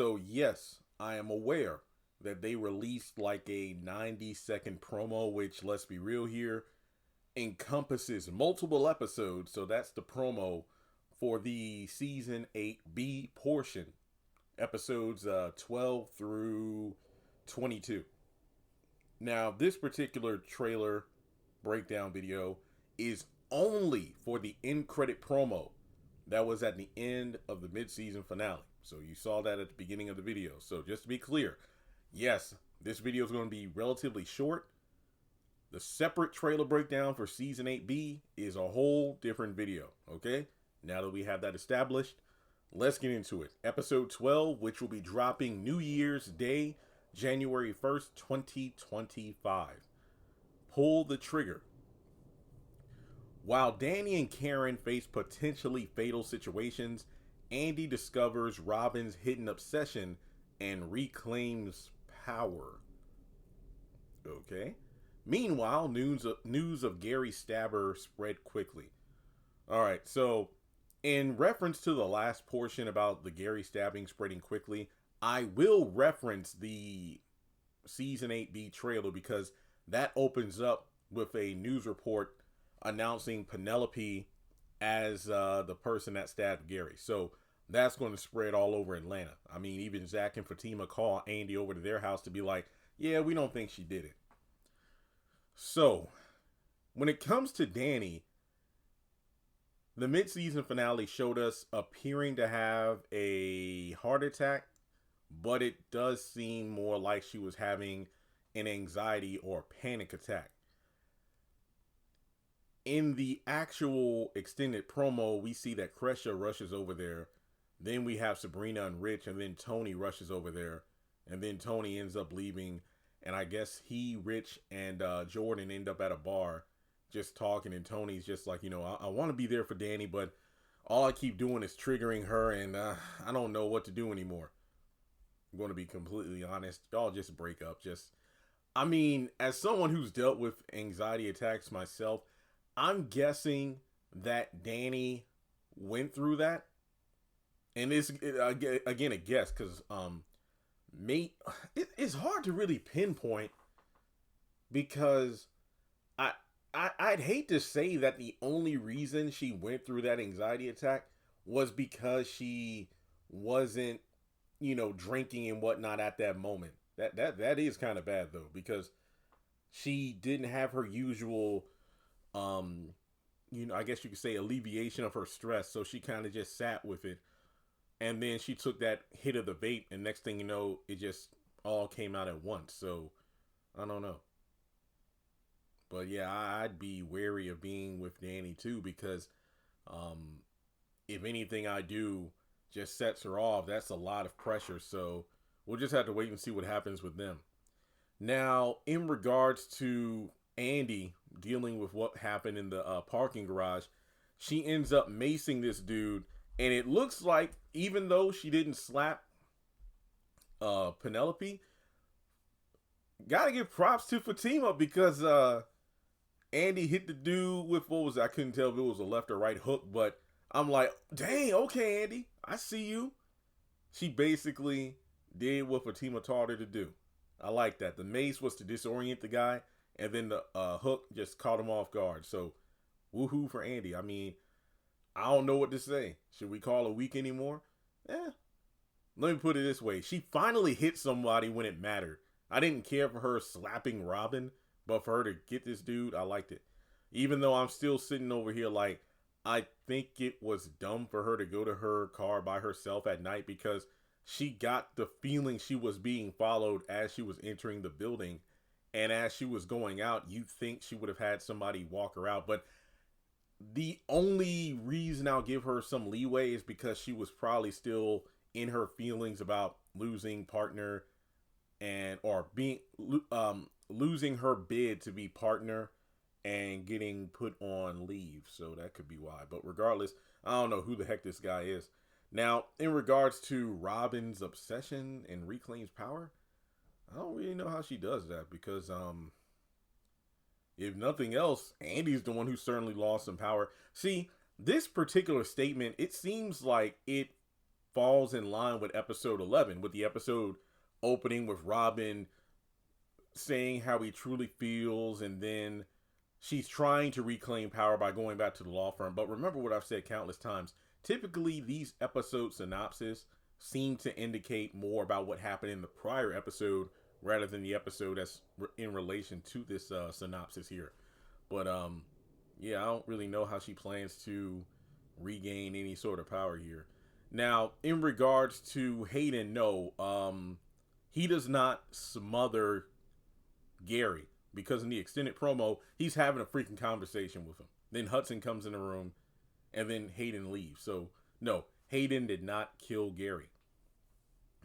So yes, I am aware that they released like a 90-second promo, which, let's be real here, encompasses multiple episodes. So that's the promo for the season 8B portion, episodes 12 through 22. Now, this particular trailer breakdown video is only for the end credit promo that was at the end of the mid-season finale. So you saw that at the beginning of the video. So just to be clear, yes, this video is going to be relatively short. The separate trailer breakdown for season 8B is a whole different video. Okay, now that we have that established, let's get into it. Episode 12, which will be dropping New Year's Day, January 1st, 2025. Pull the trigger. While Danny and Karen face potentially fatal situations, Andy discovers Robin's hidden obsession and reclaims power. Okay. Meanwhile, news of Gary Stabber spread quickly. All right, so in reference to the last portion about the Gary stabbing spreading quickly, I will reference the season 8B trailer because that opens up with a news report announcing Penelope as the person that stabbed Gary. So that's going to spread all over Atlanta. I mean, even Zach and Fatima call Andy over to their house to be like, yeah, we don't think she did it. So when it comes to Danny, the mid-season finale showed us appearing to have a heart attack, but it does seem more like she was having an anxiety or panic attack. In the actual extended promo, we see that Kresha rushes over there. Then we have Sabrina and Rich, and then Tony rushes over there. And then Tony ends up leaving. And I guess he, Rich, and Jordan end up at a bar just talking. And Tony's just like, I want to be there for Danny, but all I keep doing is triggering her. And I don't know what to do anymore. I'm going to be completely honest. Y'all just break up. As someone who's dealt with anxiety attacks myself, I'm guessing that Danny went through that. And it's, again, a guess because it's hard to really pinpoint because I'd hate to say that the only reason she went through that anxiety attack was because she wasn't, drinking and whatnot at that moment. That is kind of bad though, because she didn't have her usual, I guess you could say alleviation of her stress. So she kind of just sat with it. And then she took that hit of the vape, and next thing you know, it just all came out at once. So, I don't know. But yeah, I'd be wary of being with Danny too, because if anything I do just sets her off, that's a lot of pressure. So, we'll just have to wait and see what happens with them. Now, in regards to Andy dealing with what happened in the parking garage, she ends up macing this dude. And it looks like, even though she didn't slap Penelope, gotta give props to Fatima because Andy hit the dude with, what was it? I couldn't tell if it was a left or right hook, but I'm like, dang, okay, Andy, I see you. She basically did what Fatima taught her to do. I like that. The mace was to disorient the guy, and then the hook just caught him off guard. So, woohoo for Andy. I don't know what to say. Should we call a week anymore? Let me put it this way. She finally hit somebody when it mattered. I didn't care for her slapping Robin, but for her to get this dude, I liked it. Even though I'm still sitting over here like, I think it was dumb for her to go to her car by herself at night because she got the feeling she was being followed as she was entering the building. And as she was going out, you'd think she would have had somebody walk her out. But the only reason I'll give her some leeway is because she was probably still in her feelings about losing partner or being losing her bid to be partner and getting put on leave. So that could be why. But regardless, I don't know who the heck this guy is. Now, in regards to Robin's obsession and reclaims power, I don't really know how she does that because if nothing else, Andy's the one who certainly lost some power. See, this particular statement, it seems like it falls in line with episode 11, with the episode opening with Robin saying how he truly feels, and then she's trying to reclaim power by going back to the law firm. But remember what I've said countless times. Typically, these episode synopses seem to indicate more about what happened in the prior episode rather than the episode that's in relation to this synopsis here. But yeah, I don't really know how she plans to regain any sort of power here. Now, in regards to Hayden, no, he does not smother Gary, because in the extended promo, he's having a freaking conversation with him. Then Hudson comes in the room, and then Hayden leaves. So, no, Hayden did not kill Gary.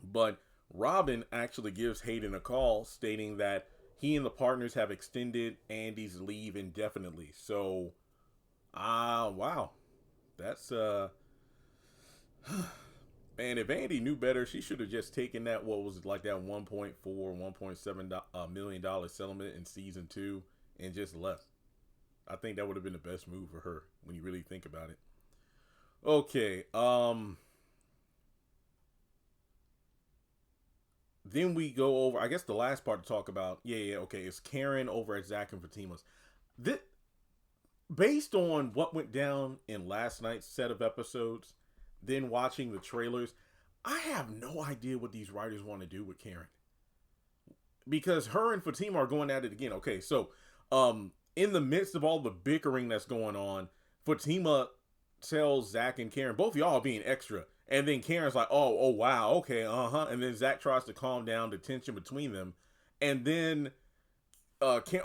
But Robin actually gives Hayden a call stating that he and the partners have extended Andy's leave indefinitely. So, wow. That's, man, if Andy knew better, she should have just taken that, what was it, like that $1.4, $1.7 million settlement in season 2 and just left. I think that would have been the best move for her when you really think about it. Okay, then we go over, I guess the last part to talk about, okay, it's Karen over at Zach and Fatima's. Based on what went down in last night's set of episodes, then watching the trailers, I have no idea what these writers want to do with Karen. Because her and Fatima are going at it again. Okay, so in the midst of all the bickering that's going on, Fatima tells Zach and Karen, both of y'all are being extra. And then Karen's like, oh, wow, okay, And then Zach tries to calm down the tension between them. And then Karen,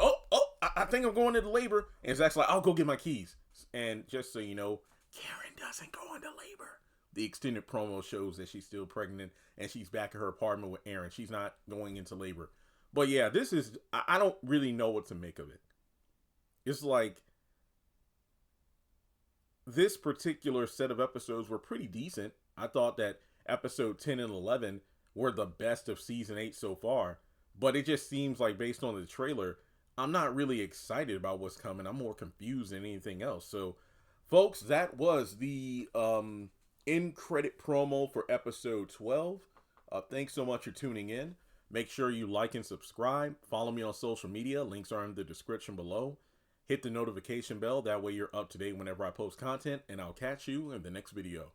I think I'm going into labor. And Zach's like, I'll go get my keys. And just so you know, Karen doesn't go into labor. The extended promo shows that she's still pregnant and she's back at her apartment with Aaron. She's not going into labor. But yeah, this is, I don't really know what to make of it. It's like, this particular set of episodes were pretty decent. I thought that episode 10 and 11 were the best of season 8 so far. But it just seems like, based on the trailer, I'm not really excited about what's coming. I'm more confused than anything else. So, folks, that was the end credit promo for episode 12. Thanks so much for tuning in. Make sure you like and subscribe. Follow me on social media. Links are in the description below. Hit the notification bell. That way you're up to date whenever I post content. And I'll catch you in the next video.